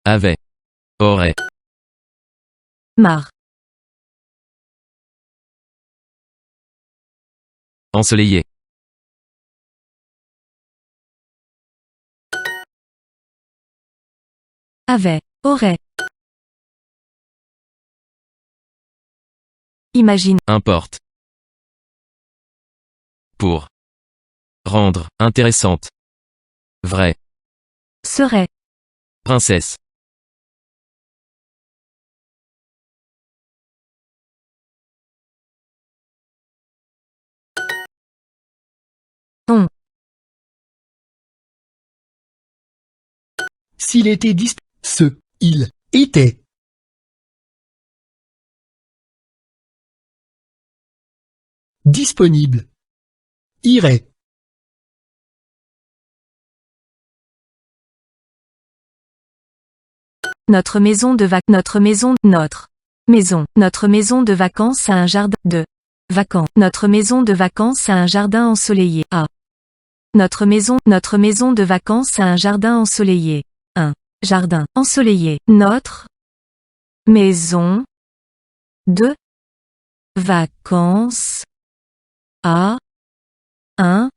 avait, aurait, marre, ensoleillé, avait, aurait. Imagine, importe. Pour. Rendre, intéressante. Vrai. serait, Princesse. on, S'il était il était. Disponible. Irait. notre maison de notre maison de vacances a un jardin de vacances, notre maison de vacances a un jardin ensoleillé, notre maison de vacances a un jardin ensoleillé, un jardin ensoleillé, notre maison de vacances a un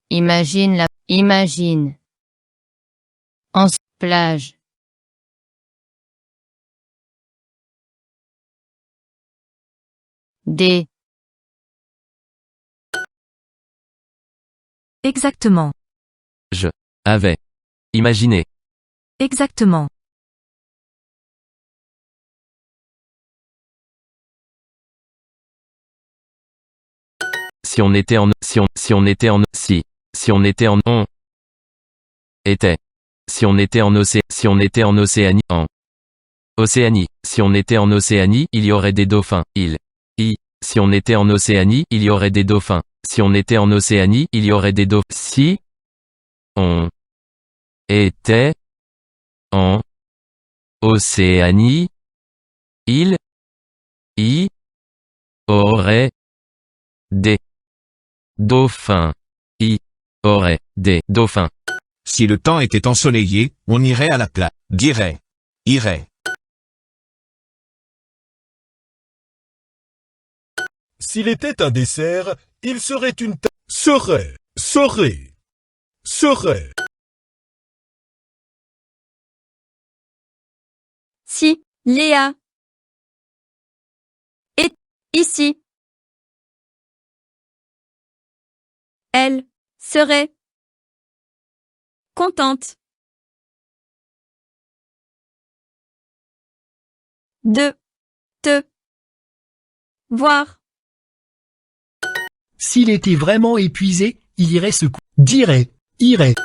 Imagine. En plage. Des. exactement, Je. Avait. Imaginé. exactement, Si on était en, si on était en, si on était en, on. Était. Si on était en Océanie, en. Océanie. Si on était en Océanie, il y aurait des dauphins, Si on était en Océanie, il y aurait des dauphins. Si on était en Océanie, il y aurait des dauphins. Si. On. Était. En. Océanie. Il. Y. Aurait. Des. Dauphins. Y. Aurait. Des. Dauphins. Si le temps était ensoleillé, on irait à la plage. Dirait. Irait. S'il était un dessert, il serait une serait. Si, Léa. Est ici. Elle serait contente de te voir. S'il était vraiment épuisé, il irait se dirait. Irait.